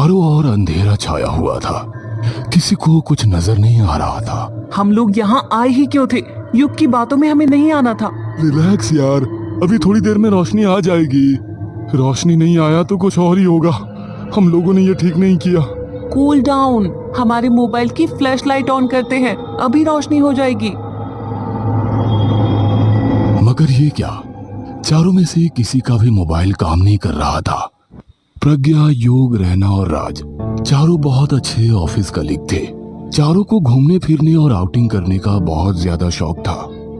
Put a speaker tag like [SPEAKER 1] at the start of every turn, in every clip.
[SPEAKER 1] चारों ओर अंधेरा छाया हुआ था। किसी को कुछ नजर नहीं आ रहा था।
[SPEAKER 2] हम लोग यहाँ आए ही क्यों थे? युग की बातों में हमें नहीं आना था।
[SPEAKER 1] रिलैक्स यार, अभी थोड़ी देर में रोशनी आ जाएगी। रोशनी नहीं आया तो कुछ और ही होगा। हम लोगों ने ये ठीक नहीं किया।
[SPEAKER 2] कूल डाउन, हमारे मोबाइल की फ्लैश लाइट ऑन करते हैं, अभी रोशनी हो जाएगी।
[SPEAKER 1] मगर ये क्या, चारों में से किसी का भी मोबाइल काम नहीं कर रहा था। प्रज्ञा, योग, रैना और राज चारों बहुत अच्छे ऑफिस कलीग थे। चारों को घूमने फिरने और आउटिंग करने का बहुत ज्यादा शौक था।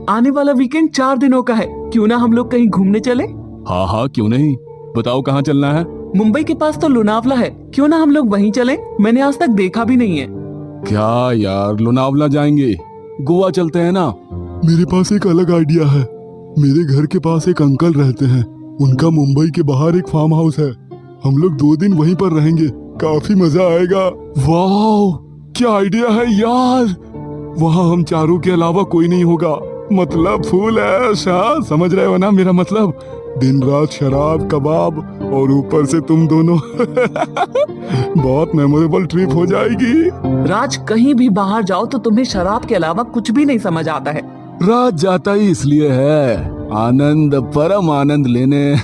[SPEAKER 2] आने वाला वीकेंड 4 दिनों का है, क्यों ना हम लोग कहीं घूमने चले?
[SPEAKER 1] हाँ हाँ, क्यों नहीं। बताओ कहाँ चलना है?
[SPEAKER 2] मुंबई के पास तो लोनावला है, क्यों ना हम लोग वहीं चलें? मैंने आज तक देखा भी नहीं है।
[SPEAKER 1] क्या यार, लोनावला जाएंगे? गोवा चलते हैं ना। मेरे पास एक अलग आइडिया है। मेरे घर के पास एक अंकल रहते हैं, उनका मुंबई के बाहर एक फार्म हाउस है। हम लोग 2 दिन वहीं पर रहेंगे, काफी मजा आएगा। वाह, क्या आइडिया है यार। वहाँ हम चारों के अलावा कोई नहीं होगा, मतलब फुल ऐश। हाँ, समझ रहे हो ना मेरा मतलब? दिन रात शराब, कबाब और ऊपर से तुम दोनों। बहुत मेमोरेबल ट्रिप हो जाएगी।
[SPEAKER 2] राज, कहीं भी बाहर जाओ तो तुम्हें शराब के अलावा कुछ भी नहीं समझ आता है।
[SPEAKER 1] राज जाता ही इसलिए है, आनंद, परम आनंद लेने।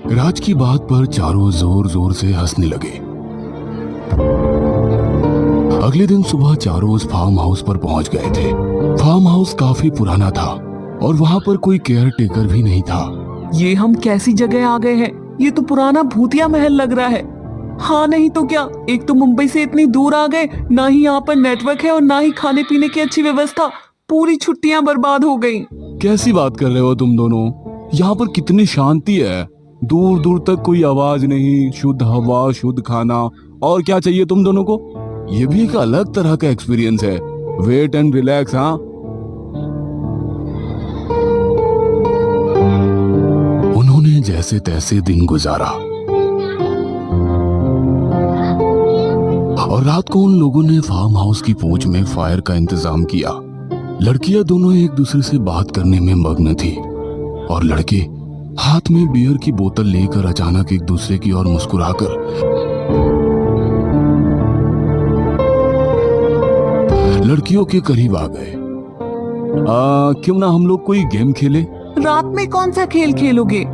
[SPEAKER 1] राज की बात पर चारों जोर जोर से हंसने लगे। अगले दिन सुबह चारों उस फार्म हाउस पर पहुंच गए थे। फार्म हाउस काफी पुराना था और वहाँ पर कोई केयर टेकर भी नहीं था।
[SPEAKER 2] ये हम कैसी जगह आ गए हैं? ये तो पुराना भूतिया महल लग रहा है। हाँ नहीं तो क्या, एक तो मुंबई से इतनी दूर आ गए, ना ही यहाँ पर नेटवर्क है और ना ही खाने पीने की अच्छी व्यवस्था। पूरी छुट्टियां बर्बाद हो गई।
[SPEAKER 1] कैसी बात कर रहे हो तुम दोनों? यहाँ पर कितनी शांति है, दूर दूर तक कोई आवाज नहीं, शुद्ध हवा, शुद्ध खाना। और क्या चाहिए तुम दोनों को? ये भी एक अलग तरह का एक्सपीरियंस है। Wait and relax. हाँ, उन्होंने जैसे तैसे दिन गुजारा और रात को उन लोगों ने फार्म हाउस की पूंछ में फायर का इंतजाम किया। लड़कियां दोनों एक दूसरे से बात करने में मग्न थी और लड़के हाथ में बियर की बोतल लेकर अचानक एक दूसरे की ओर मुस्कुराकर लड़कियों के करीब आ गए। क्यों ना हम लोग कोई गेम खेले?
[SPEAKER 2] रात में कौन सा खेल खेलोगे?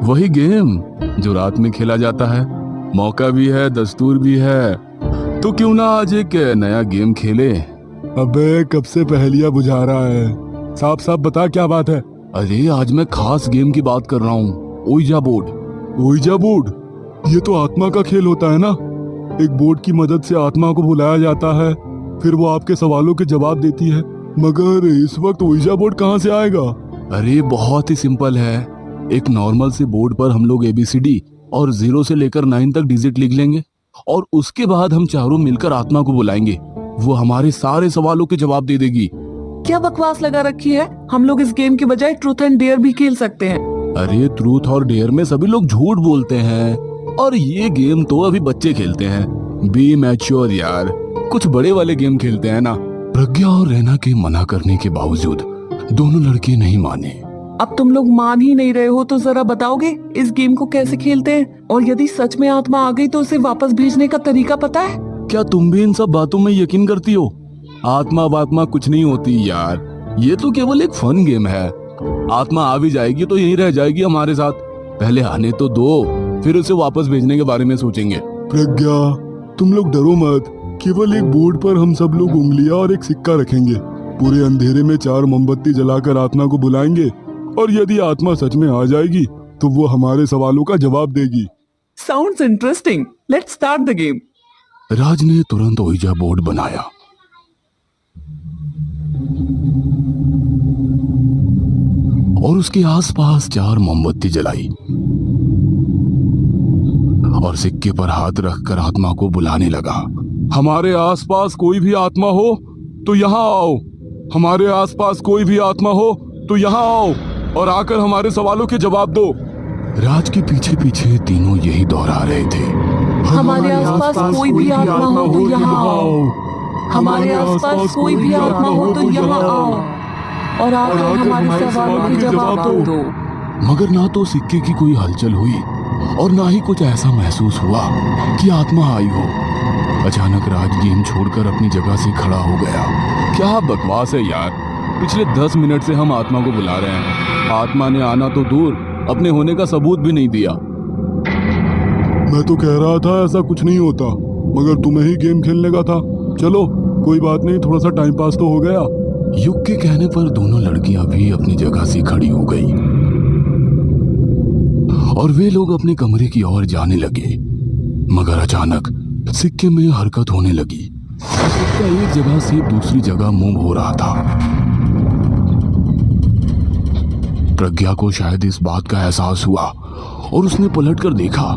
[SPEAKER 1] वही गेम जो रात में खेला जाता है। मौका भी है, दस्तूर भी है, तो क्यों ना आज एक नया गेम खेले। अबे कब से पहेलियां बुझा रहा है? साफ साफ बता क्या बात है। अरे आज मैं खास गेम की बात कर रहा हूँ, ओइजा बोर्ड। ओइजा बोर्ड? ये तो आत्मा का खेल होता है ना। एक बोर्ड की मदद से आत्मा को बुलाया जाता है, फिर वो आपके सवालों के जवाब देती है। मगर इस वक्त ओइजा बोर्ड कहाँ से आएगा? अरे बहुत ही सिंपल है। एक नॉर्मल से बोर्ड पर हम लोग ABCD और 0 से लेकर 9 तक डिजिट लिख लेंगे और उसके बाद हम चारों मिलकर आत्मा को बुलाएंगे। वो हमारे सारे सवालों के जवाब दे देगी।
[SPEAKER 2] क्या बकवास लगा रखी है? हम लोग इस गेम के बजाय ट्रूथ एंड डेयर भी खेल सकते हैं।
[SPEAKER 1] अरे ट्रूथ और डेयर में सभी लोग झूठ बोलते हैं और ये गेम तो अभी बच्चे खेलते हैं। बी मैच्योर यार, कुछ बड़े वाले गेम खेलते हैं ना। प्रज्ञा और रैना के मना करने के बावजूद दोनों लड़के नहीं माने।
[SPEAKER 2] अब तुम लोग मान ही नहीं रहे हो तो जरा बताओगे इस गेम को कैसे खेलते हैं? और यदि सच में आत्मा आ गई तो उसे वापस भेजने का तरीका पता है?
[SPEAKER 1] क्या तुम भी इन सब बातों में यकीन करती हो? आत्मा वात्मा कुछ नहीं होती यार, ये तो केवल एक फन गेम है। आत्मा आ भी जाएगी तो यहीं रह जाएगी हमारे साथ। पहले आने तो दो, फिर उसे वापस भेजने के बारे में सोचेंगे। प्रज्ञा, तुम लोग डरो मत। केवल एक बोर्ड पर हम सब लोग उंगलियां और एक सिक्का रखेंगे। पूरे अंधेरे में 4 मोमबत्ती जलाकर आत्मा को बुलाएंगे और यदि आत्मा सच में आ जाएगी तो वो हमारे सवालों का जवाब देगी।
[SPEAKER 2] Sounds interesting, let's start the game.
[SPEAKER 1] Raj ने तुरंत ओइजा बोर्ड बनाया और उसके आसपास 4 मोमबत्ती जलाई और सिक्के पर हाथ रखकर आत्मा को बुलाने लगा। हमारे आसपास कोई भी आत्मा हो तो यहाँ आओ। हमारे आसपास कोई भी आत्मा हो तो यहाँ आओ और आकर हमारे सवालों के जवाब दो। राज के पीछे पीछे तीनों यही दोहरा रहे थे।
[SPEAKER 2] हमारे आसपास कोई भी आत्मा हो तो यहाँ आओ। हमारे आसपास कोई भी आत्मा हो तो यहाँ आओ और आकर हमारे सवालों के जवाब दो।
[SPEAKER 1] मगर ना तो सिक्के की कोई हलचल हुई और ना ही कुछ ऐसा महसूस हुआ कि आत्मा आई हो। अचानक राज गेम छोड़कर अपनी जगह से खड़ा हो गया। क्या बकवास है यार, पिछले 10 मिनट से हम आत्मा को बुला रहे हैं, आत्मा ने आना तो दूर अपने होने का सबूत भी नहीं दिया। मैं तो कह रहा था ऐसा कुछ नहीं होता, मगर तुम्हें ही गेम खेलने का था। चलो कोई बात नहीं, थोड़ा सा टाइम पास तो हो गया। युग के कहने पर दोनों लड़कियां भी अपनी जगह से खड़ी हो गई और वे लोग अपने कमरे की ओर जाने लगे। मगर अचानक सिक्के में हरकत होने लगी। सिक्का एक जगह से दूसरी जगह मूव हो रहा था। प्रज्ञा को शायद इस बात का एहसास हुआ और उसने पलटकर देखा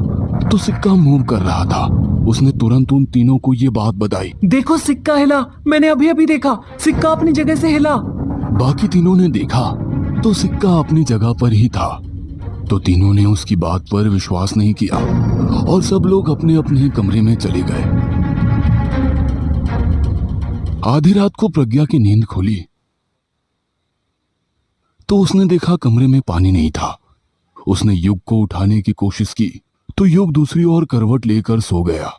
[SPEAKER 1] तो सिक्का मूव कर रहा था। उसने तुरंत उन तीनों को ये बात बताई।
[SPEAKER 2] देखो सिक्का हिला, मैंने अभी अभी देखा, सिक्का अपनी जगह से हिला।
[SPEAKER 1] बाकी तीनों ने देखा तो सिक्का अपनी जगह पर ही था। तो तीनों ने उसकी बात पर विश्वास नहीं किया और सब लोग अपने अपने कमरे में चले गए। आधी रात को प्रज्ञा की नींद खुली तो उसने देखा कमरे में पानी नहीं था। उसने युग को उठाने की कोशिश की तो युग दूसरी ओर करवट लेकर सो गया।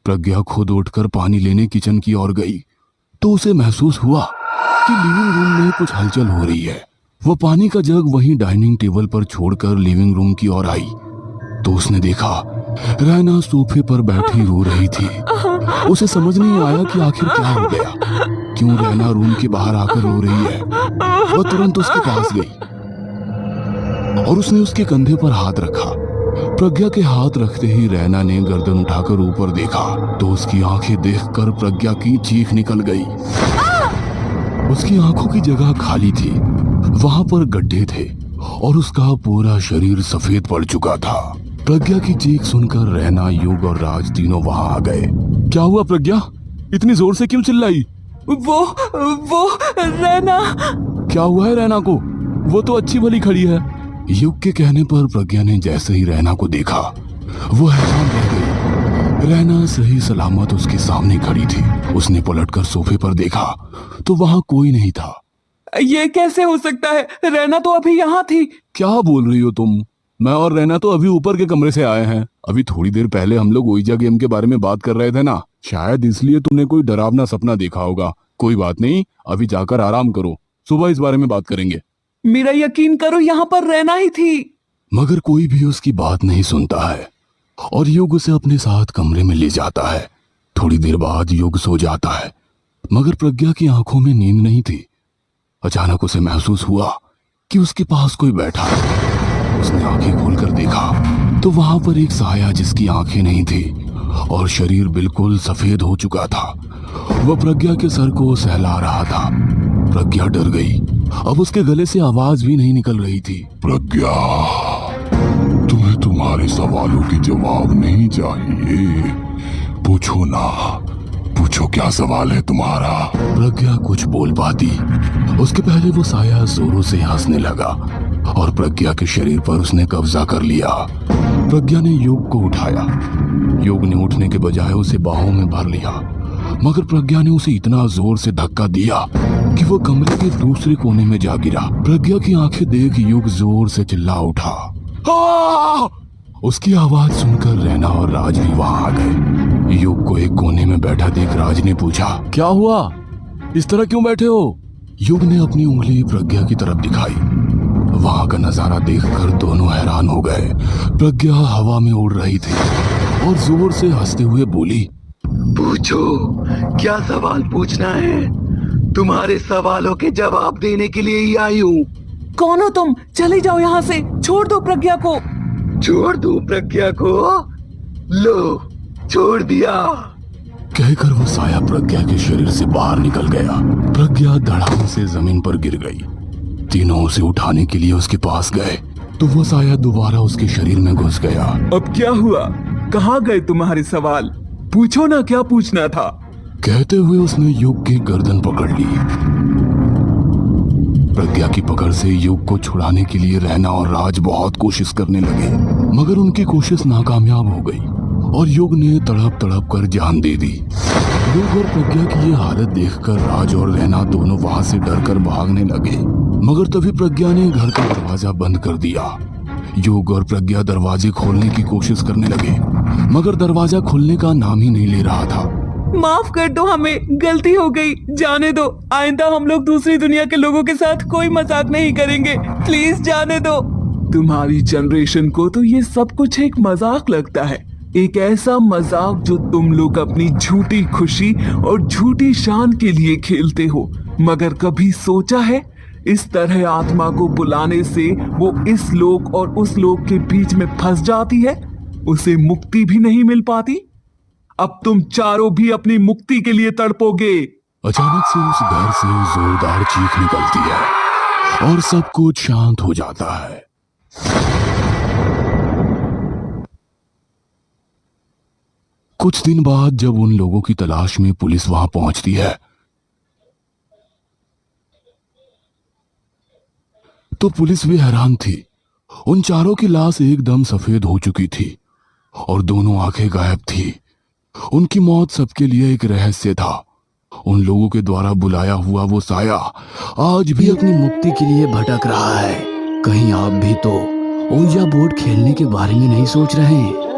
[SPEAKER 1] प्रज्ञा खुद उठकर पानी लेने किचन की ओर गई तो उसे महसूस हुआ कि लिविंग रूम में कुछ हलचल हो रही है। वह पानी का जग वहीं डाइनिंग टेबल पर छोड़कर लिविंग रूम की ओर आई तो उसने देखा रैना सोफे पर बैठी रो रही थी। उसे समझ नहीं आया कि आखिर क्या हो गया, क्यों रैना रूम के बाहर आकर रो रही है। वह तुरंत उसके पास गई और उसने उसके कंधे पर हाथ रखा। प्रज्ञा के हाथ रखते ही रैना ने गर्दन उठाकर ऊपर देखा तो उसकी आंखें देखकर प्रज्ञा की चीख निकल गई। उसकी आंखों की जगह खाली थी, वहां पर गड्ढे थे और उसका पूरा शरीर सफेद पड़ चुका था। प्रज्ञा की चीख सुनकर रैना, युग और राज तीनों वहां आ गए। क्या हुआ प्रज्ञा, इतनी जोर से क्यों चिल्लाई?
[SPEAKER 2] वो रैना।
[SPEAKER 1] क्या हुआ है रैना को? वो तो अच्छी भली खड़ी है। युग के कहने पर प्रज्ञा ने जैसे ही रैना को देखा वो हैरान रह गई। रैना सही सलामत उसके सामने खड़ी थी। उसने पलटकर सोफे पर देखा तो वहां कोई नहीं था।
[SPEAKER 2] ये कैसे हो सकता है? रैना तो अभी यहाँ थी।
[SPEAKER 1] क्या बोल रही हो तुम? मैं और रैना तो अभी ऊपर के कमरे से आए हैं। अभी थोड़ी देर पहले हम लोग ओइजा गेम के बारे में बात कर रहे थे ना, शायद इसलिए तुमने कोई डरावना सपना देखा होगा। कोई बात नहीं, अभी जाकर आराम करो, सुबह इस बारे में बात करेंगे।
[SPEAKER 2] मेरा यकीन करो, यहाँ पर रैना ही थी।
[SPEAKER 1] मगर कोई भी उसकी बात नहीं सुनता है और युग उसे अपने साथ कमरे में ले जाता है। थोड़ी देर बाद युग सो जाता है मगर प्रज्ञा की आंखों में नींद नहीं थी। अचानक उसे महसूस हुआ कि उसके पास कोई बैठा है। उसने आंखें खोलकर देखा तो वहां पर एक साया जिसकी आंखें नहीं थी और शरीर बिल्कुल सफेद हो चुका था। वह प्रज्ञा के सर को सहला रहा था। प्रज्ञा डर गई। अब उसके गले से आवाज भी नहीं निकल रही थी।
[SPEAKER 3] प्रज्ञा, तुम्हें तुम्हारे सवालों के जवाब नहीं चाहिए। पूछो ना, पूछो क्या सवाल है तुम्हारा?
[SPEAKER 1] प्रज्ञा कुछ बोल पाती उसके पहले वो साया जोरों से हंसने लगा और प्रज्ञा के शरीर पर उसने कब्जा कर लिया। प्रज्ञा ने योग को उठाया। योग ने उठने के बजाय उसे बाहों में भर लिया मगर प्रज्ञा ने उसे इतना जोर से धक्का दिया कि वो कमरे के दूसरे कोने में जा गिरा। प्रज्ञा की आंखें देख युग जोर से चिल्ला उठा। उसकी आवाज सुनकर रैना और राज भी वहां आ गए। युग को एक कोने में बैठा देख राज ने पूछा, क्या हुआ, इस तरह क्यों बैठे हो? युग ने अपनी उंगली प्रज्ञा की तरफ दिखाई। वहां का नजारा देखकर दोनों हैरान हो गए। प्रज्ञा हवा में उड़ रही थी और जोर से हंसते हुए बोली,
[SPEAKER 4] पूछो, क्या सवाल पूछना है? तुम्हारे सवालों के जवाब देने के लिए ही आई हूँ।
[SPEAKER 2] कौन हो तुम? चले जाओ यहाँ से, छोड़ दो प्रज्ञा को।
[SPEAKER 4] छोड़ दो प्रज्ञा को? लो, छोड़ दिया।
[SPEAKER 1] कहकर वो साया प्रज्ञा के शरीर से बाहर निकल गया। प्रज्ञा धड़ाम से जमीन पर गिर गई। तीनों उसे उठाने के लिए उसके पास गए तो वो साया दोबारा उसके शरीर में घुस गया।
[SPEAKER 2] अब क्या हुआ? कहाँ गए तुम्हारे सवाल? पूछो ना, क्या पूछना था?
[SPEAKER 1] कहते हुए उसने युग की गर्दन पकड़ ली। प्रज्ञा की पकड़ से युग को छुड़ाने के लिए रैना और राज बहुत कोशिश करने लगे मगर उनकी कोशिश नाकामयाब हो गई और युग ने तड़प तड़प कर जान दे दी। युग और प्रज्ञा की ये हालत देखकर राज और रैना दोनों वहां से डरकर भागने लगे मगर तभी प्रज्ञा ने घर का दरवाजा बंद कर दिया। युग और प्रज्ञा दरवाजे खोलने की कोशिश करने लगे, मगर दरवाजा खुलने का नाम ही नहीं ले रहा था।
[SPEAKER 2] माफ कर दो, हमें गलती हो गई, जाने दो। आइंदा हम लोग दूसरी दुनिया के लोगों के साथ कोई मजाक नहीं करेंगे, प्लीज जाने दो। तुम्हारी जनरेशन को तो ये सब कुछ एक मजाक लगता है, एक ऐसा मजाक जो तुम लोग अपनी झूठी खुशी और झूठी शान के लिए खेलते हो। मगर कभी सोचा है इस तरह आत्मा को बुलाने से वो इस लोक और उस लोक के बीच में फंस जाती है, उसे मुक्ति भी नहीं मिल पाती। अब तुम चारों भी अपनी मुक्ति के लिए तड़पोगे।
[SPEAKER 1] अचानक से उस घर से जोरदार चीख निकलती है और सब कुछ शांत हो जाता है। कुछ दिन बाद जब उन लोगों की तलाश में पुलिस वहां पहुंचती है तो पुलिस भी हैरान थी। उन चारों की लाश एकदम सफेद हो चुकी थी और दोनों आंखें गायब थी। उनकी मौत सबके लिए एक रहस्य था। उन लोगों के द्वारा बुलाया हुआ वो साया आज भी
[SPEAKER 5] अपनी मुक्ति के लिए भटक रहा है। कहीं आप भी तो ओया बोर्ड खेलने के बारे में नहीं सोच रहे हैं?